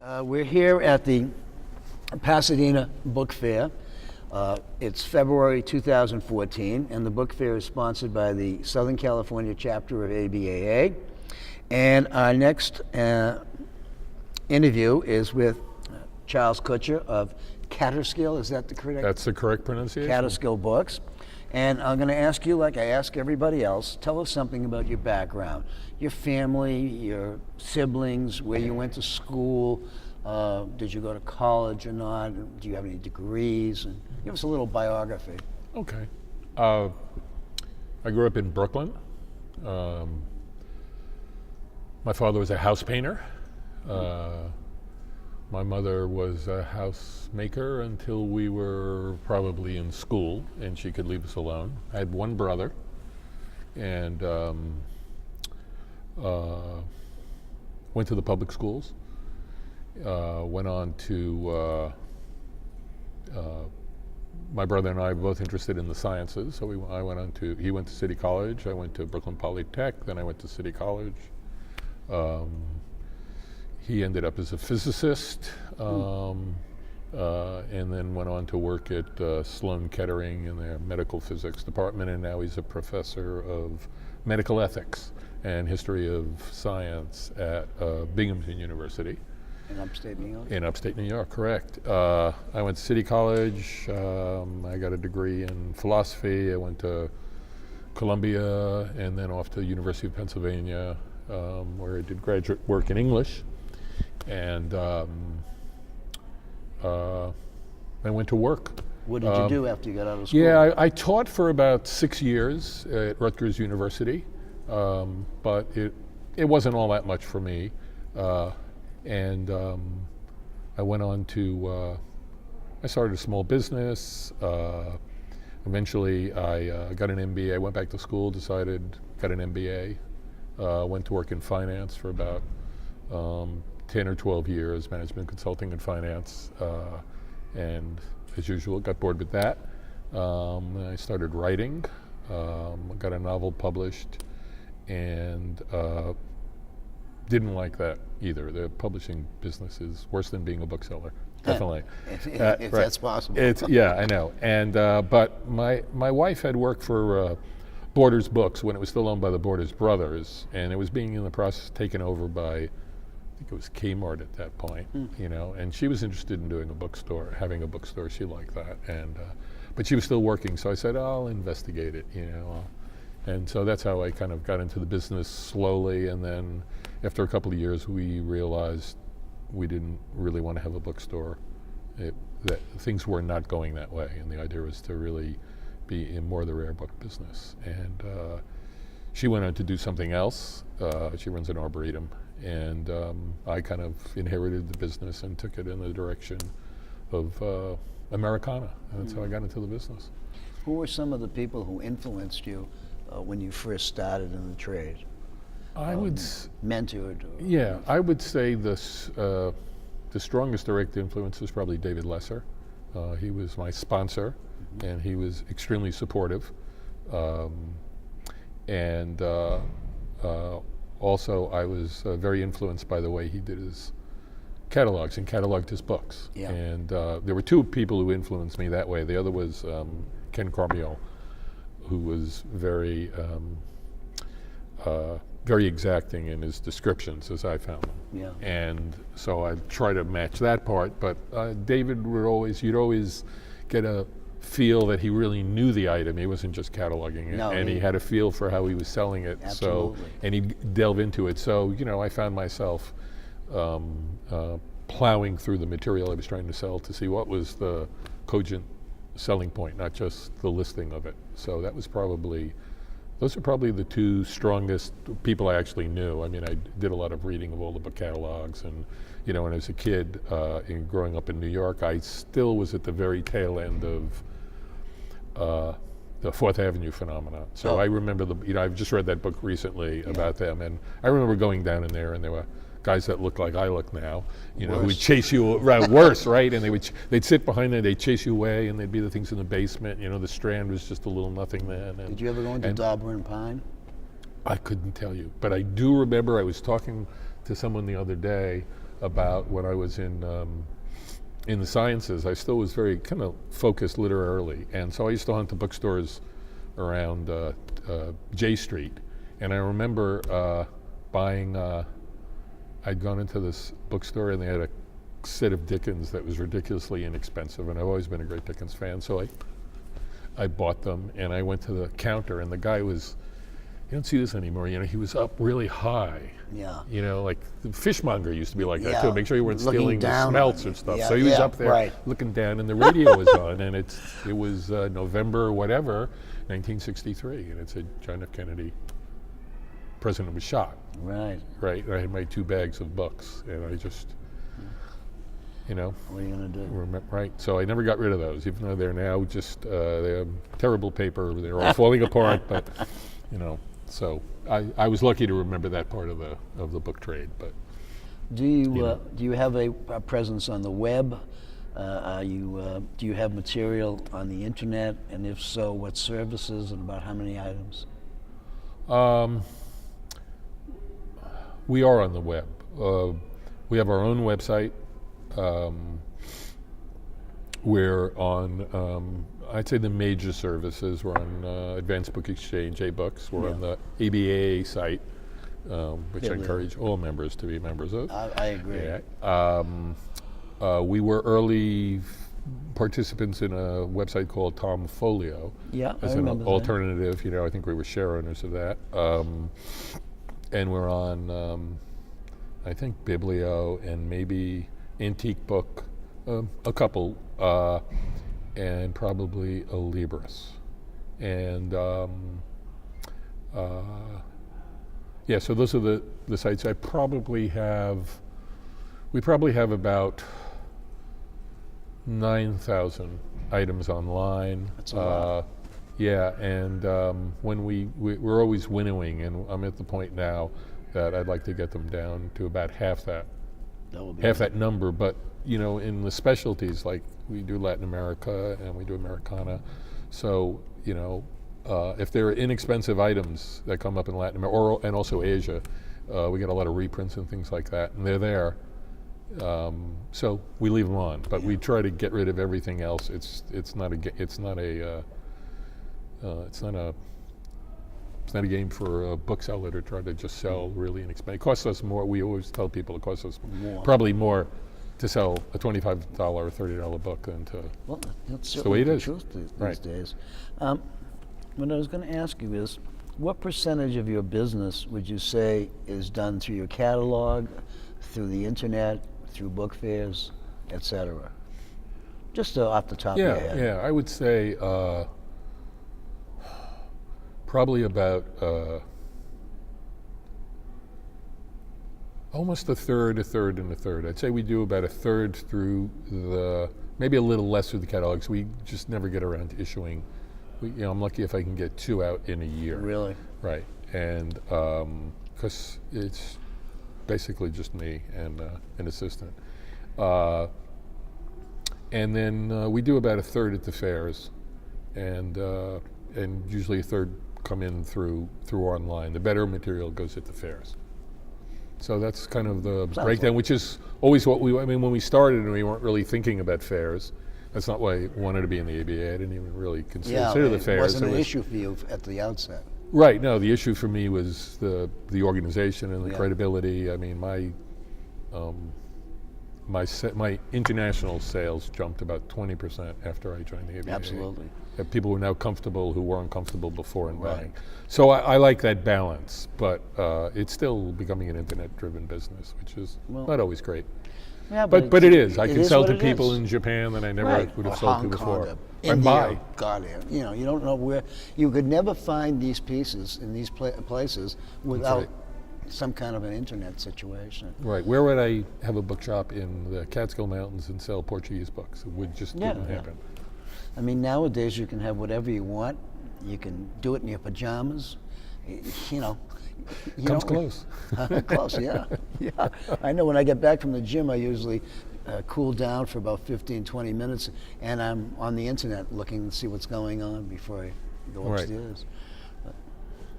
We're here at the Pasadena Book Fair. It's February 2014, and the book fair is sponsored by the Southern California chapter of ABAA. And our next interview is with Charles Kutcher of Kaaterskill. Is that the correct? That's the correct pronunciation. Kaaterskill Books. And I'm going to ask you, like I ask everybody else, tell us something about your background, your family, your siblings, where you went to school, did you go to college or not, do you have any degrees, and give us a little biography. Okay. I grew up in Brooklyn. My father was a house painter. My mother was a housemaker until we were probably in school, and she could leave us alone. I had one brother, and went to the public schools. Went on to, my brother and I were both interested in the sciences, so he went to City College, I went to Brooklyn Polytech, then I went to City College. He ended up as a physicist, and then went on to work at Sloan Kettering in their medical physics department, and now he's a professor of medical ethics and history of science at Binghamton University. In upstate New York? In upstate New York, correct. I went to City College, I got a degree in philosophy, I went to Columbia, and then off to the University of Pennsylvania, where I did graduate work in English. And I went to work. What did you do after you got out of school? Yeah, I taught for about 6 years at Rutgers University, but it wasn't all that much for me. And I went on to, I started a small business. Eventually I got an MBA, I went back to school, got an MBA, went to work in finance for about 10 or 12 years, management consulting and finance, and as usual, got bored with that. I started writing, got a novel published, and didn't like that either. The publishing business is worse than being a bookseller, definitely. if right. that's possible. Yeah, I know. And but my wife had worked for Borders Books when it was still owned by the Borders brothers, and it was being in the process taken over by, I think it was Kmart at that point, you know, and she was interested in doing a bookstore, having a bookstore. She liked that, and but she was still working, so I said, I'll investigate it, you know. And so that's how I kind of got into the business slowly, and then after a couple of years we realized we didn't really want to have a bookstore, that things were not going that way, and the idea was to really be in more of the rare book business. And she went on to do something else. She runs an arboretum, and I kind of inherited the business and took it in the direction of Americana, and that's how I got into the business. Who were some of the people who influenced you when you first started in the trade? I would mentored? Yeah, I would say the strongest direct influence was probably David Lesser. He was my sponsor, and he was extremely supportive. And also I was very influenced by the way he did his catalogs and cataloged his books. Yeah. And there were two people who influenced me that way. The other was Ken Carmiel, who was very exacting in his descriptions, as I found them. Yeah. And so I try to match that part, but David you'd always get a feel that he really knew the item. He wasn't just cataloging it, No, and he had a feel for how he was selling it. Absolutely. So, and he'd delve into it. So, you know, I found myself plowing through the material I was trying to sell to see what was the cogent selling point, not just the listing of it. So that was those are probably the two strongest people I actually knew. I mean, I did a lot of reading of all the book catalogs, and, you know, when I was a kid, growing up in New York, I still was at the very tail end of the Fourth Avenue phenomenon. So I remember I've just read that book recently about them, and I remember going down in there, and there were guys that looked like I look now, you know, who would chase you around, worse, right? And they'd sit behind there, they'd chase you away, and there'd be the things in the basement. You know, the Strand was just a little nothing then. Did you ever go into Dauber and Pine? I couldn't tell you, but I do remember I was talking to someone the other day about when I was in the sciences. I still was very kind of focused literarily, and so I used to hunt the bookstores around J Street. And I remember buying. I'd gone into this bookstore and they had a set of Dickens that was ridiculously inexpensive, and I've always been a great Dickens fan, so I bought them, and I went to the counter, and the guy was, you don't see this anymore, he was up really high. Yeah. Like the fishmonger used to be like that Yeah. too, make sure you weren't Looking stealing the down smelts on or you. stuff. Yeah, So he was yeah, up there right. looking down, and the radio was on, and it was November or whatever, 1963, and it said John F. Kennedy, President was shot. Right. Right, and I had my 2 bags of books, and I just, What are you going to do? right. So I never got rid of those, even though they're now just they're terrible paper. They're all falling apart, but So I was lucky to remember that part of the book trade. But Do you have a presence on the web? Do you have material on the internet? And if so, what services and about how many items? We are on the web. We have our own website. We're on, I'd say the major services. We're on Advanced Book Exchange, A-Books. We're on the ABAA site, which I encourage all members to be members of. I agree. Yeah. We were early participants in a website called Tom Folio. Yeah, as I an remember that. alternative. I think we were share owners of that. And we're on, I think, Biblio and maybe Antique Book, a couple, and probably a Libris. And so those are the sites. We probably have about 9,000 items online. That's a lot. Yeah, and when we're always winnowing, and I'm at the point now that I'd like to get them down to about half that number. But in the specialties, like we do Latin America and we do Americana, so if there are inexpensive items that come up in Latin America and also Asia, we get a lot of reprints and things like that, and they're there. So we leave them on, but we try to get rid of everything else. It's not a game for a bookseller to try to just sell really inexpensive. It costs us more. We always tell people it costs us probably more to sell a $25 or $30 book than to. Well, that's the way it is. Truth these Right. days. What I was going to ask you is, what percentage of your business would you say is done through your catalog, through the internet, through book fairs, etc.? Just off the top of your head. Yeah. I would say probably about almost a third, and a third. I'd say we do about a third through maybe a little less through the catalogs. We just never get around to issuing. I'm lucky if I can get 2 out in a year. Really? Right, and because it's basically just me and an assistant. And then we do about a third at the fairs, and usually a third come in through online. The better material goes at the fairs. So that's kind of the breakdown, which is always what when we started and we weren't really thinking about fairs. That's not why I wanted to be in the ABA. I didn't even really consider the fairs. It wasn't an issue for you at the outset. Right, no, the issue for me was the organization and the credibility. I mean, my international sales jumped about 20% after I joined the ABA. Absolutely. People were now comfortable who weren't comfortable before in buying. So I like that balance, but it's still becoming an internet-driven business, which is not always great. Yeah, but it is. I can sell to what it people is. in Japan that I never would have Or sold Hong to before. Kong, And India, buy. God, you don't know where. You could never find these pieces in these places without some kind of an internet situation. Right. Where would I have a bookshop in the Catskill Mountains and sell Portuguese books? It would just didn't happen. I mean, nowadays you can have whatever you want. You can do it in your pajamas. Comes close. Close, yeah. I know when I get back from the gym, I usually cool down for about 15, 20 minutes, and I'm on the internet looking to see what's going on before I go upstairs.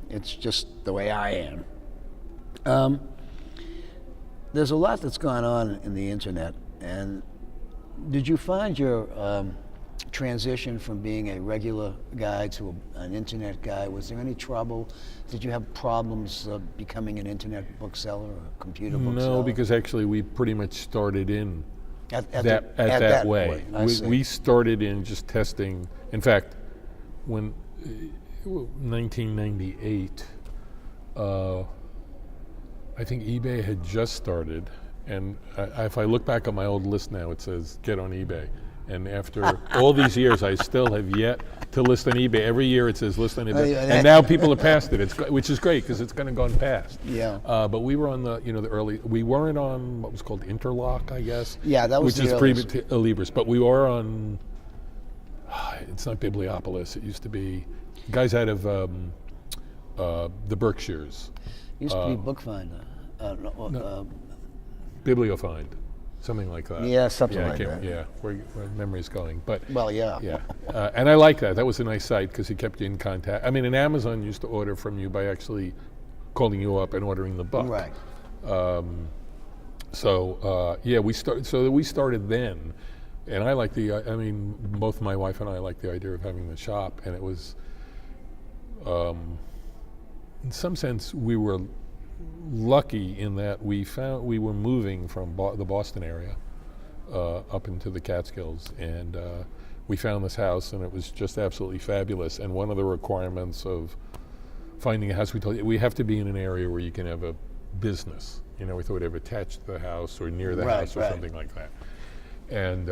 It's just the way I am. there's a lot that's gone on in the internet, and did you find your transition from being a regular guy to an internet guy, was there any trouble? Did you have problems becoming an internet bookseller or a computer bookseller? No, because actually we pretty much started in at that way. point, We started in just testing. In fact, when 1998, I think eBay had just started, and if I look back at my old list now, it says get on eBay. And after all these years, I still have yet to list on eBay. Every year it says list on eBay, and now people have passed it. Which is great because it's kind of gone past. Yeah. But we were on the the early. We weren't on what was called Interlock, I guess. Yeah, that was which the is earliest. pre-Libris. But we were on. It's not Bibliopolis. It used to be guys out of the Berkshires. Used to be Bookfinder. Bibliofind. Something like that. Yeah, something like that. Yeah, where memory's going. But Well, yeah. yeah, and I like that. That was a nice site because it kept you in contact. I mean, and Amazon used to order from you by actually calling you up and ordering the book. Right. Yeah, we started. So we started then, and I like the. I mean, both my wife and I like the idea of having the shop, and it was. In some sense, we were lucky in that we were moving from the Boston area up into the Catskills, and we found this house, and it was just absolutely fabulous. And one of the requirements of finding a house, we told you, we have to be in an area where you can have a business. We thought we'd have attached to the house or near the house or something like that. And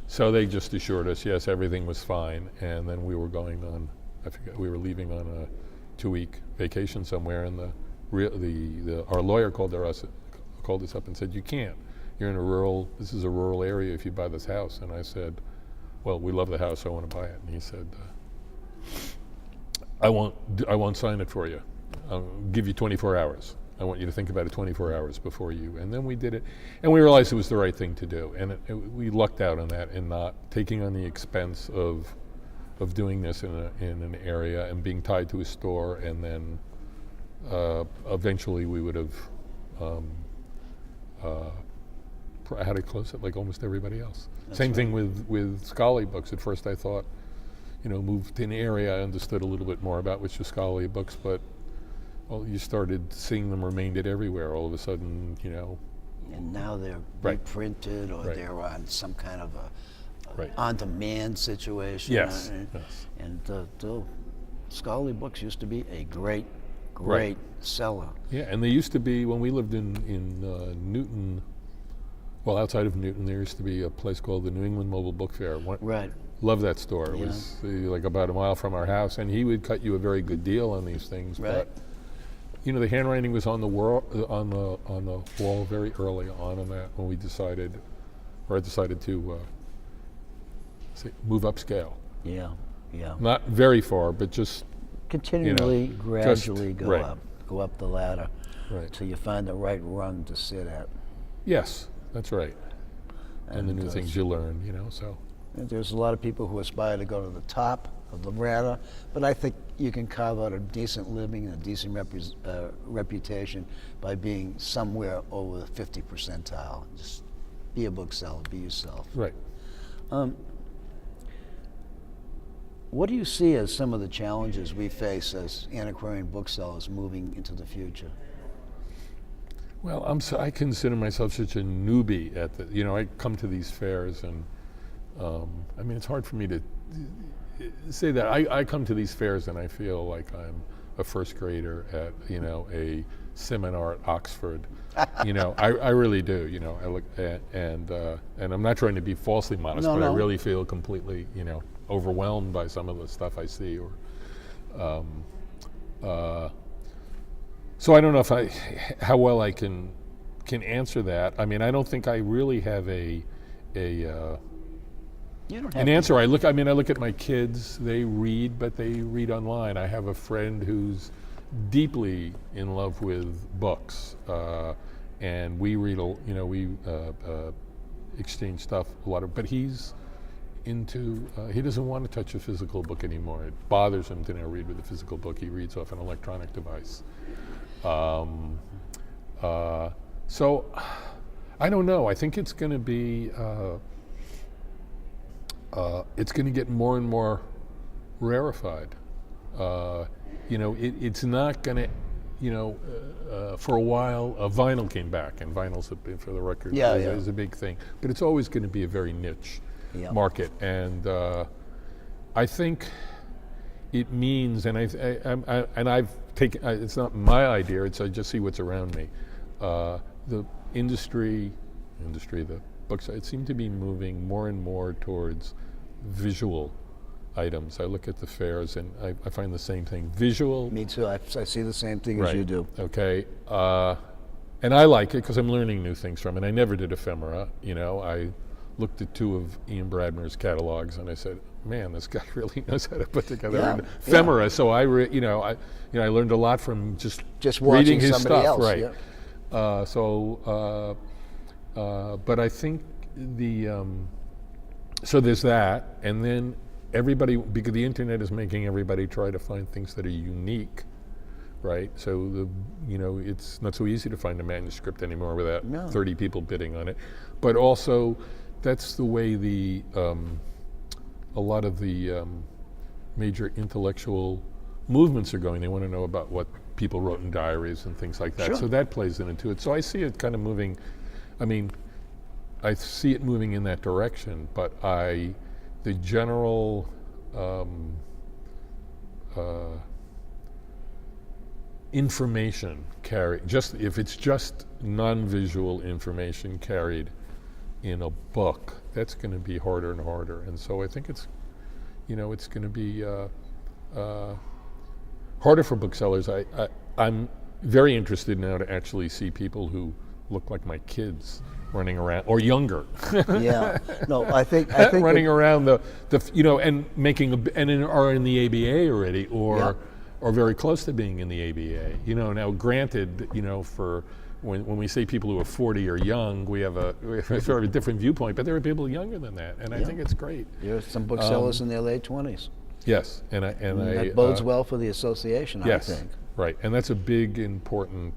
so they just assured us, yes, everything was fine. And then we were going on, I forget, we were leaving on a 2-week vacation somewhere, and our lawyer called us up and said, you can't. You're in this is a rural area if you buy this house. And I said, well, we love the house, so I want to buy it. And he said, I won't sign it for you. I'll give you 24 hours. I want you to think about it 24 hours before you. And then we did it, and we realized it was the right thing to do. And we lucked out on that and not taking on the expense of doing this in an area and being tied to a store, and then eventually we would have had to close it like almost everybody else. Same thing with scholarly books. At first I thought, moved to an area I understood a little bit more about, which was scholarly books, but you started seeing them remained everywhere all of a sudden, And now they're Right. reprinted, or Right. they're on some kind of a Right. on-demand situation. Yes. And the scholarly books used to be a great Right. seller. Yeah, and they used to be, when we lived in Newton, well, outside of Newton, there used to be a place called the New England Mobile Book Fair. Right. Loved that store. It Yeah. was like about a mile from our house, and he would cut you a very good deal on these things. Right. But the handwriting was on the wall very early on that when I decided to move upscale. Yeah. Yeah. Not very far, but just Continually, gradually just- go right. up. Go up the ladder right. till you find the right rung to sit at. Yes, that's right. And the new things you learn, so. And there's a lot of people who aspire to go to the top of the ladder, but I think you can carve out a decent living and a decent reputation by being somewhere over the 50 percentile. Just be a bookseller, be yourself. Right. What do you see as some of the challenges we face as antiquarian booksellers moving into the future? Well, I consider myself such a newbie at I come to these fairs, and it's hard for me to say that. I come to these fairs and I feel like I'm a first grader at a seminar at Oxford. I really do. I look at, and I'm not trying to be falsely modest, but I really feel completely overwhelmed by some of the stuff I see. So I don't know how well I can answer that. I don't think I really have You don't have an answer. I look at my kids. They read, but they read online. I have a friend who's deeply in love with books, and we read. We exchange stuff a lot of. But he's into. He doesn't want to touch a physical book anymore. It bothers him to now read with a physical book. He reads off an electronic device. So, I don't know. I think it's going to be, it's going to get more and more rarefied. It's not going to, for a while, vinyl came back, and vinyl's for the record is a big thing. But it's always going to be a very niche market, and I think it means, and I've taken. It's not my idea. It's I just see what's around me. The industry, the books. It seemed to be moving more and more towards visual items. I look at the fairs and I find the same thing. Visual. Me too. I see the same thing as you do. Okay. And I like it because I'm learning new things from it. I never did ephemera. I looked at 2 of Ian Bradmer's catalogs and I said, man, this guy really knows how to put together an ephemera. Yeah. So I learned a lot from just reading his stuff. Else, right. Yeah. But I think so there's that, and then everybody, because the internet is making everybody try to find things that are unique, right? So it's not so easy to find a manuscript anymore without 30 people bidding on it. But also, that's the way a lot of the major intellectual movements are going. They want to know about what people wrote in diaries and things like that. Sure. So that plays into it. So I see it kind of moving. I mean, I see it moving in that direction, but the general information if it's just non-visual information carried in a book, that's going to be harder and harder. And so I think it's going to be harder for booksellers. I'm very interested now to actually see people who look like my kids running around, or younger. Yeah. No, I think running around and making are in the ABA already, or very close to being in the ABA. Now granted, for when we say people who are 40 or young, we have a sort of a different viewpoint, but there are people younger than that, and I think it's great. There's some booksellers in their late 20s. Yes, and that bodes well for the association, yes, I think. Right, and that's a big, important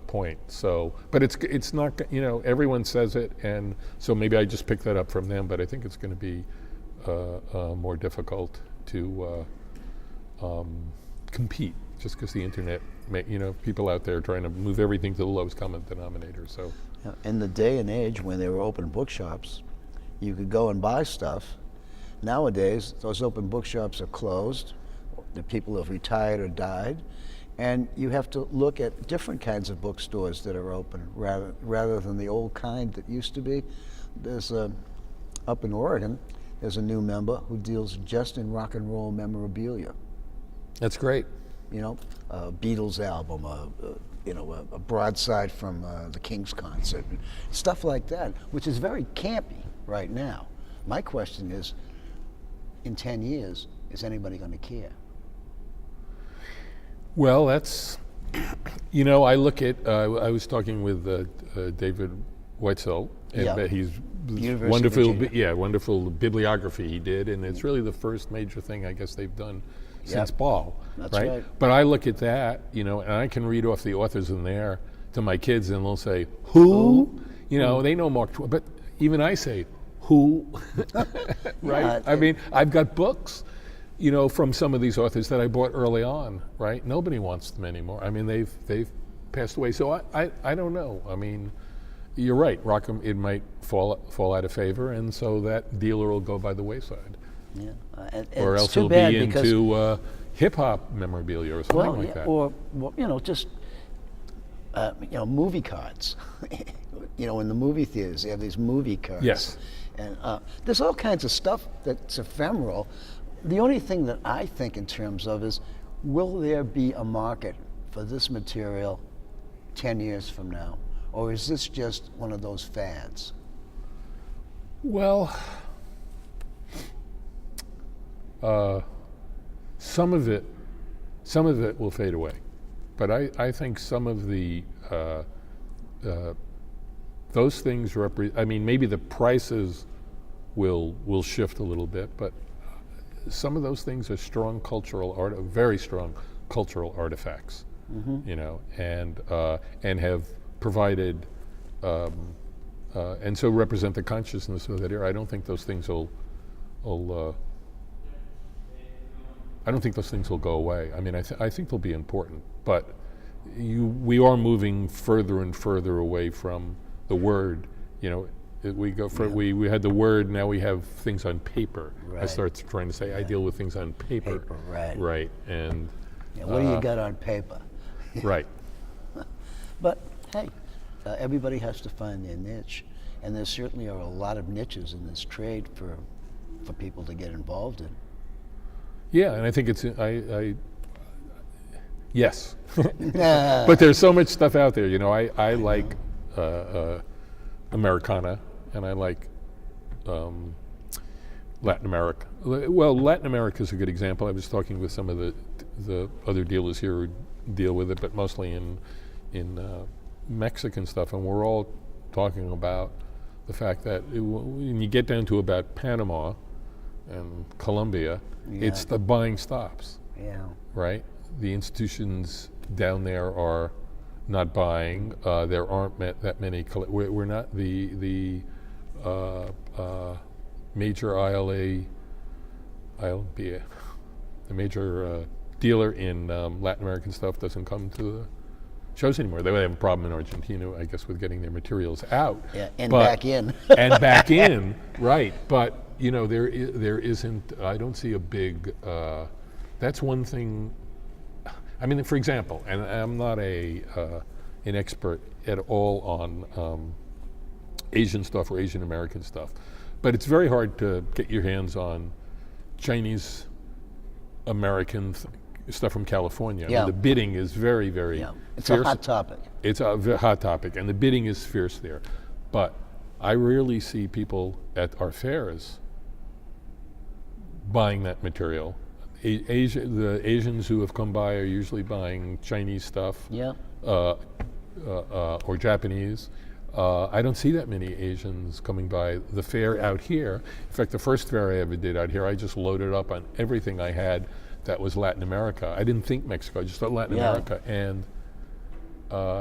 point. So, but it's not, everyone says it, and so maybe I just picked that up from them. But I think it's going to be more difficult to compete, just because the internet, people out there trying to move everything to the lowest common denominator. So, in the day and age when there were open bookshops, you could go and buy stuff. Nowadays, those open bookshops are closed. The people have retired or died. And you have to look at different kinds of bookstores that are open rather than the old kind that used to be. There's up in Oregon, there's a new member who deals just in rock and roll memorabilia. That's great. A Beatles album, a broadside from the King's concert, stuff like that, which is very campy right now. My question is, in 10 years, is anybody going to care? Well, that's, I look at, I was talking with David Weitzel, and he's wonderful bibliography he did, and it's really the first major thing I guess they've done since Ball. That's right. But I look at that, and I can read off the authors in there to my kids, and they'll say, who? They know Mark Twain, but even I say, who? Right? I mean, I've got books from some of these authors that I bought early on, right? Nobody wants them anymore. I mean, they've passed away. So I don't know. I mean, you're right. It might fall out of favor, and so that dealer will go by the wayside. Yeah. Or else he'll be into hip hop memorabilia or something like that. Or just movie cards. In the movie theaters, they have these movie cards. Yes. And there's all kinds of stuff that's ephemeral. The only thing that I think in terms of is, will there be a market for this material 10 years from now? Or is this just one of those fads? Well, some of it will fade away. But I think some of the, those things maybe the prices will shift a little bit, but some of those things are very strong cultural artifacts, and have provided and so represent the consciousness of that era. I don't think those things will I don't think those things will go away. I mean, I think they'll be important, but we are moving further and further away from the word. You know, we go for we had the word. Now we have things on paper. Right. I start trying to say I deal with things on paper. Right. Right. And What do you got on paper? right. But hey, everybody has to find their niche, and there certainly are a lot of niches in this trade for people to get involved in. Yeah, and I think it's yes, but there's so much stuff out there. You know, I like Americana, and I like Latin America. Well, Latin America is a good example. I was talking with some of the other dealers here who deal with it, but mostly in Mexican stuff, and we're all talking about the fact that when you get down to about Panama and Colombia, it's the buying stops. Yeah. Right? The institutions down there are not buying. There aren't that many. We're not the major ABAA, the major dealer in Latin American stuff doesn't come to the shows anymore. They have a problem in Argentina, I guess, with getting their materials out. Yeah, and back in. And back in, right. But, you know, there isn't, I don't see a big, that's one thing. I mean, for example, and I'm not an expert at all on Asian stuff or Asian American stuff, but it's very hard to get your hands on Chinese American stuff from California. I mean, the bidding is very, very It's fierce. a hot topic. It's a hot topic, and the bidding is fierce there. But I rarely see people at our fairs buying that material. The Asians who have come by are usually buying Chinese stuff or Japanese. I don't see that many Asians coming by the fair out here. In fact, the first fair I ever did out here, I just loaded up on everything I had that was Latin America. I didn't think Mexico, I just thought Latin America. And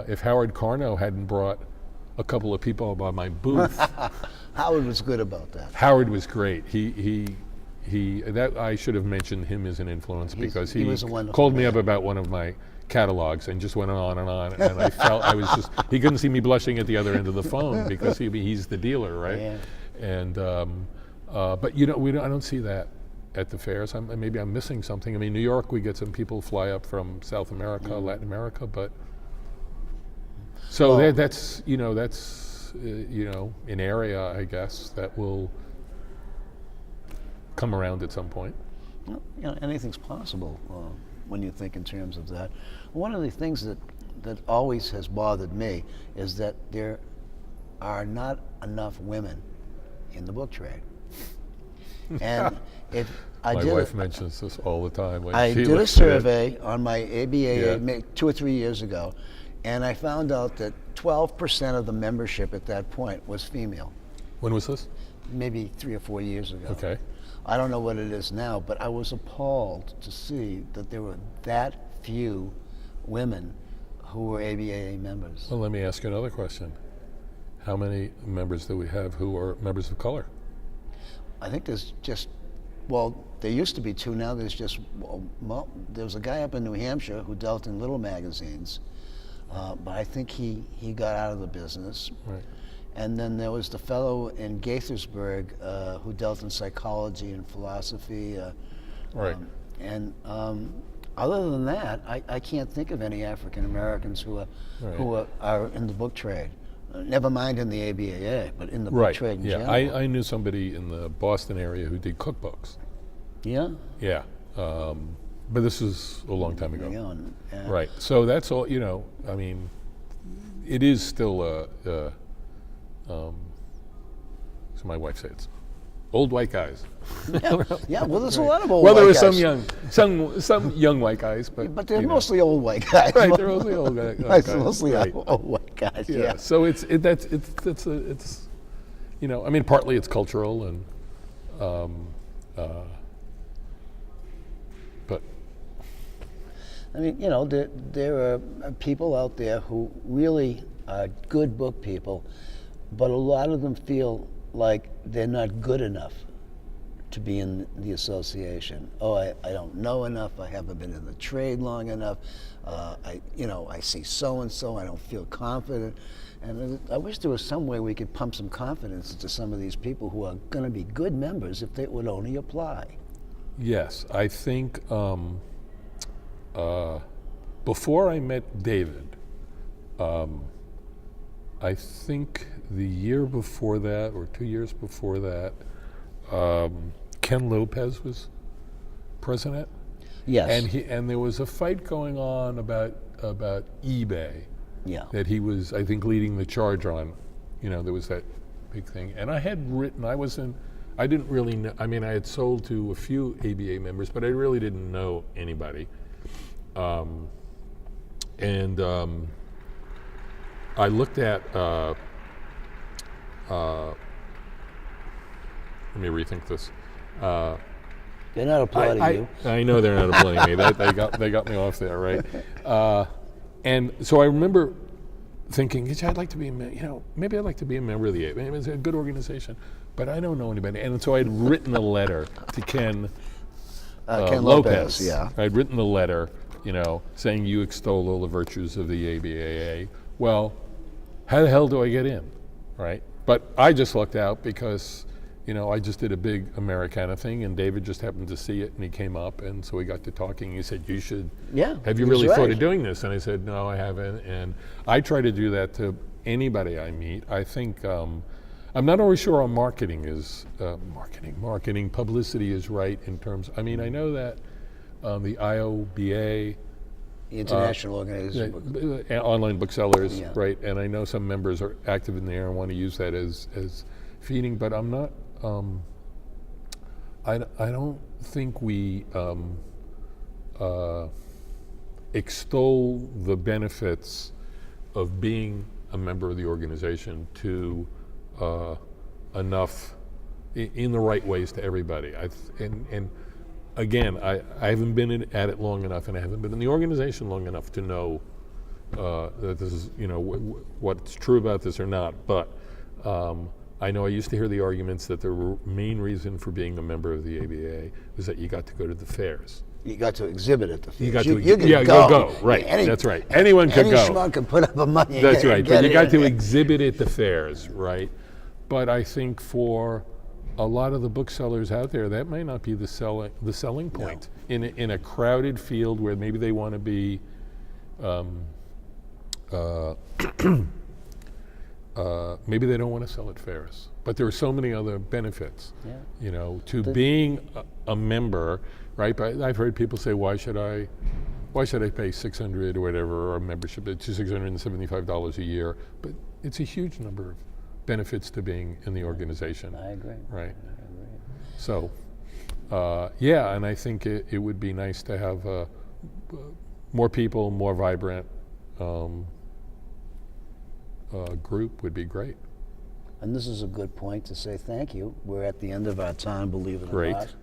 if Howard Carno hadn't brought a couple of people by my booth. Howard was good about that. Howard was great. He that I should have mentioned him as an influence because he was a wonderful called me man. up about one of my catalogs and just went on, and I felt I was just, he couldn't see me blushing at the other end of the phone because he's the dealer, right? Yeah. And but you know, I don't see that at the fairs. Maybe I'm missing something. I mean, New York, we get some people fly up from South America, Latin America, but so that's you know an area, I guess, that will come around at some point. Well, you know, anything's possible when you think in terms of that. One of the things that always has bothered me is that there are not enough women in the book trade. And if My wife mentions this all the time. When I she did a looks at it. survey on my ABAA 2 or 3 years ago, and I found out that 12% of the membership at that point was female. When was this? Maybe 3 or 4 years ago. Okay. I don't know what it is now, but I was appalled to see that there were that few women who were ABAA members. Well, let me ask you another question. How many members do we have who are members of color? I think there's just, well, there used to be 2, now there's just, well, there was a guy up in New Hampshire who dealt in little magazines, but I think he got out of the business. Right. And then there was the fellow in Gaithersburg who dealt in psychology and philosophy. Right. Other than that, I can't think of any African Americans who are in the book trade. Never mind in the ABAA, but in the book trade in general. I knew somebody in the Boston area who did cookbooks. Yeah? Yeah. But this is a long time ago. Yeah. Right. So that's all, you know, I mean, it is still so my wife says, old white guys. Yeah, well, there's a lot of old well, white there guys. were some young white guys, but they're you know. mostly old white guys. Right, they're mostly old guys. Mostly right. old white guys. Yeah. So it's you know, I mean, partly it's cultural and but I mean, you know, there are people out there who really are good book people, but a lot of them feel like they're not good enough to be in the association. Oh, I don't know enough. I haven't been in the trade long enough. I see so and so. I don't feel confident. And I wish there was some way we could pump some confidence into some of these people who are going to be good members if they would only apply. Yes, I think before I met David, I think the year before that, or 2 years before that, Ken Lopez was president. Yes. And there was a fight going on about eBay. Yeah. That he was, I think, leading the charge on. There was that big thing. And I had written, I didn't really know, I had sold to a few ABA members, but I really didn't know anybody. I looked at, let me rethink this. They're not applauding you. I know they're not applauding me. They got me off there, right? And so I remember thinking, I'd like to be, maybe I'd like to be a member of the ABA. It's a good organization, but I don't know anybody. And so I'd written a letter to Ken Lopez. Yeah. I'd written a letter, saying you extol all the virtues of the ABAA. Well, how the hell do I get in, right? But I just lucked out because, I just did a big Americana thing, and David just happened to see it, and he came up, and so we got to talking. He said, "You should. Yeah. Have you really thought of doing this?" And I said, "No, I haven't." And I try to do that to anybody I meet. I think I'm not always sure our marketing is marketing publicity is right in terms. I know that the IOBA. The International Organization. Online booksellers, Yeah. right? And I know some members are active in there and want to use that as feeding, but I'm not. I don't think we extol the benefits of being a member of the organization to enough in the right ways to everybody. And again, I haven't been at it long enough, and I haven't been in the organization long enough to know that this is, what's true about this or not. But I know I used to hear the arguments that the main reason for being a member of the ABA was that you got to go to the fairs. You got to exhibit at the fairs. You could go. Right. That's right. Anyone could go. Any schmuck can put up a money. That's right. But you got to exhibit at the fairs, right? But I think for a lot of the booksellers out there, that may not be the selling point. No. In a crowded field where maybe they want to be maybe they don't want to sell at fairs, but there are so many other benefits, to being a member, right? But I've heard people say, why should I pay $600 or whatever, or a membership? It's $675 a year, but it's a huge number of benefits to being in the organization. I agree. Right. I agree. So, and I think it would be nice to have more people, more vibrant. Group would be great. And this is a good point to say thank you. We're at the end of our time, believe it or not.